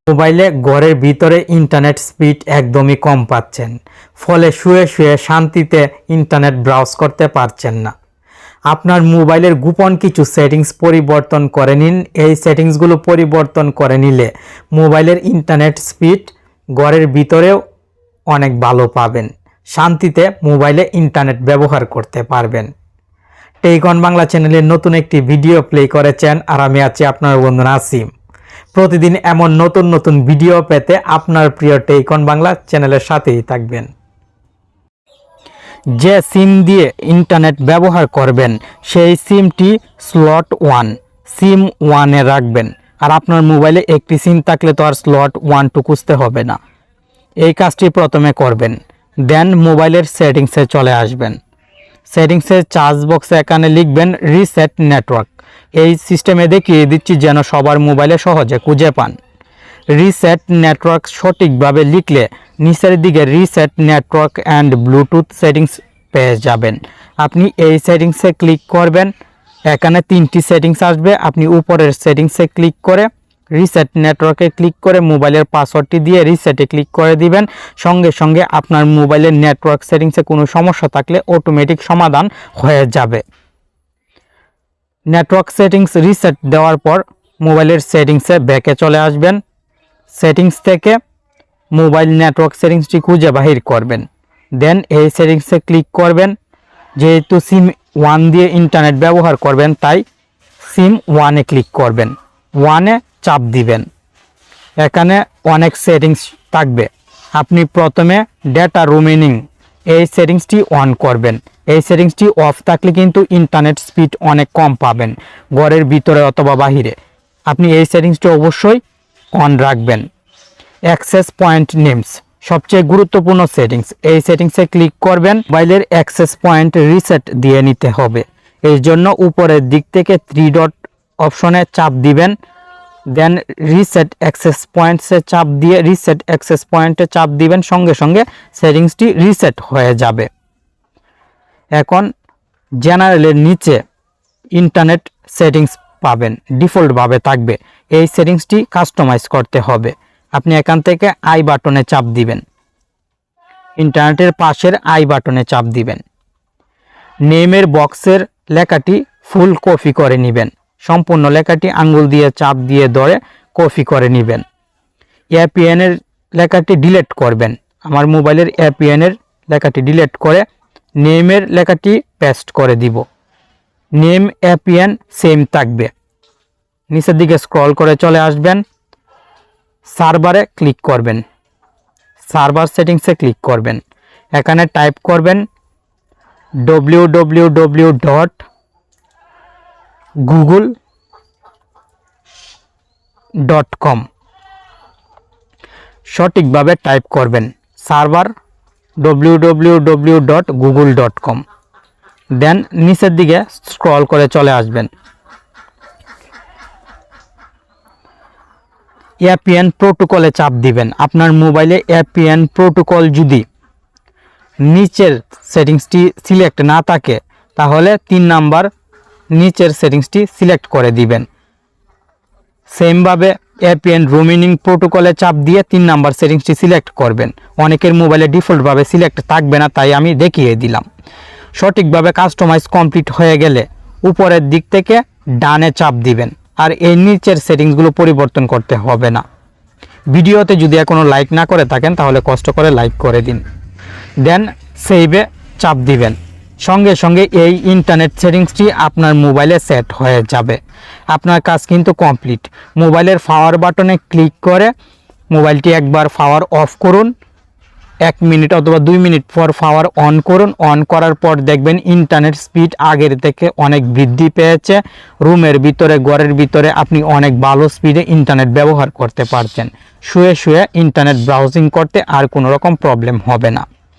মোবাইলে ঘরের ভিতরে ইন্টারনেট স্পিড একদমই কম পাচ্ছেন, ফলে শুয়ে শুয়ে শান্তিতে ইন্টারনেট ব্রাউজ করতে পারছেন না। আপনার মোবাইলের গোপন কিছু সেটিংস পরিবর্তন করে নিন। এই সেটিংসগুলো পরিবর্তন করে নিলে মোবাইলের ইন্টারনেট স্পিড ঘরের ভিতরেও অনেক ভালো পাবেন, শান্তিতে মোবাইলে ইন্টারনেট ব্যবহার করতে পারবেন। টেকন বাংলা চ্যানেলের নতুন একটি ভিডিও প্লে করেছেন আর আমি আছি আপনার বন্ধু নাসিম। প্রতিদিন এমন নতুন নতুন ভিডিও পেতে আপনার প্রিয় টেকন বাংলা চ্যানেলের সাথেই থাকবেন। যে সিম দিয়ে ইন্টারনেট ব্যবহার করবেন সেই সিমটি স্লট 1 সিম 1-এ রাখবেন। আর আপনার মোবাইলে একটি সিম থাকলে তো আর স্লট 1 খুঁজতে হবে না। এই কাজটি প্রথমে করবেন, দেন মোবাইলের সেটিংসে চলে আসবেন। সেটিংসের চার্জ বক্সে এখানে লিখবেন রিসেট নেটওয়ার্ক। এই সিস্টেমে দেখিয়ে দিচ্ছি যেন সবার মোবাইলে সহজে খুঁজে পান। রিসেট নেটওয়ার্ক সঠিকভাবে লিখলে নিচের দিকে reset network and Bluetooth settings পেয়ে যাবেন। আপনি এই সেটিংসে ক্লিক করবেন। এখানে 3টি সেটিংস আসবে। আপনি উপরের সেটিংসে ক্লিক করে রিসেট নেটওয়ার্কে ক্লিক করে মোবাইলের পাসওয়ার্ডটি দিয়ে রিসেটে ক্লিক করে দিবেন। সঙ্গে সঙ্গে আপনার মোবাইলের নেটওয়ার্ক সেটিংসে কোনো সমস্যা থাকলে অটোমেটিক সমাধান হয়ে যাবে। নেটওয়ার্ক সেটিংস রিসেট দেওয়ার পর মোবাইলের সেটিংসে ব্যাকে চলে আসবেন। সেটিংস থেকে মোবাইল নেটওয়ার্ক সেটিংসটি খুঁজে বাহির করবেন। দেন এই সেটিংসে ক্লিক করবেন। যেহেতু সিম 1 দিয়ে ইন্টারনেট ব্যবহার করবেন তাই সিম 1-এ ক্লিক করবেন, 1-এ চাপ দিবেন। এখানে অনেক সেটিংস থাকবে। আপনি প্রথমে ডেটা রোমিং এই সেটিংসটি অন করবেন। এই সেটিংসটি অফ থাকলে কিন্তু ইন্টারনেট স্পিড অনেক কম পাবেন ঘরের ভিতরে অথবা বাহিরে। আপনি এই সেটিংসটি অবশ্যই অন রাখবেন। অ্যাক্সেস পয়েন্ট নেমস সবচেয়ে গুরুত্বপূর্ণ সেটিংস। এই সেটিংসে ক্লিক করবেন। মোবাইলের অ্যাক্সেস পয়েন্ট রিসেট দিয়ে নিতে হবে। এই জন্য উপরের দিক থেকে 3 ডট অপশনে চাপ দিবেন। দেন রিসেট অ্যাক্সেস পয়েন্টসে চাপ দিয়ে রিসেট অ্যাক্সেস পয়েন্টে চাপ দিবেন। সঙ্গে সঙ্গে সেটিংসটি রিসেট হয়ে যাবে। এখন জেনারেলের নিচে ইন্টারনেট সেটিংস পাবেন, ডিফল্টভাবে থাকবে। এই সেটিংসটি কাস্টমাইজ করতে হবে। আপনি এখান থেকে আই বাটনে চাপ দিবেন। ইন্টারনেটের পাশের আই বাটনে চাপ দিবেন। নেমের বক্সের লেখাটি ফুল কপি করে নেবেন। সম্পূর্ণ লেখাটি আঙ্গুল দিয়ে চাপ দিয়ে ধরে কপি করে নেবেন। এপিএনের লেখাটি ডিলিট করবেন। আমার মোবাইলের এপিএনের লেখাটি ডিলিট করে নেমের লেখাটি পেস্ট করে দিব। নেম এপিএন সেম থাকবে। নিচের দিকে স্ক্রল করে চলে আসবেন। সার্ভারে ক্লিক করবেন। সার্ভার সেটিংসে ক্লিক করবেন। এখানে টাইপ করবেন www.google.com। সঠিকভাবে টাইপ করবেন সার্ভার www.google.com। দেন নিচের দিকে স্ক্রল করে চলে আসবেন। এপিএন প্রোটোকলে চাপ দিবেন। আপনার মোবাইলে এপিএন প্রোটোকল যদি নিচের সেটিংসটি সিলেক্ট না থাকে তাহলে 3 নাম্বার নিচের সেটিংসটি সিলেক্ট করে দিবেন। সেমভাবে এপিএন রোমিং প্রোটোকলে চাপ দিয়ে 3 নাম্বার সেটিংসটি সিলেক্ট করবেন। অনেকের মোবাইলে ডিফল্টভাবে সিলেক্ট থাকবে না, তাই আমি দেখিয়ে দিলাম। সঠিকভাবে কাস্টমাইজ কমপ্লিট হয়ে গেলে উপরের দিক থেকে ডানে চাপ দিবেন। আর এই নিচের সেটিংসগুলো পরিবর্তন করতে হবে না। ভিডিওতে যদি এখনও লাইক না করে থাকেন তাহলে কষ্ট করে লাইক করে দিন। দেন সেভে চাপ দিবেন। সঙ্গে সঙ্গে এই ইন্টারনেট সেটিংসটি আপনার মোবাইলে সেট হয়ে যাবে। আপনার কাজ কিন্তু কমপ্লিট। মোবাইলের পাওয়ার বাটনে ক্লিক করে মোবাইলটি একবার পাওয়ার অফ করুন। 1 মিনিট অথবা 2 মিনিট পর পাওয়ার অন করুন। অন করার পর দেখবেন ইন্টারনেট স্পিড আগের থেকে অনেক বৃদ্ধি পেয়েছে। রুমের ভিতরে ঘরের ভিতরে আপনি অনেক ভালো স্পিডে ইন্টারনেট ব্যবহার করতে পারছেন। শুয়ে শুয়ে ইন্টারনেট ব্রাউজিং করতে আর কোনো রকম প্রবলেম হবে না।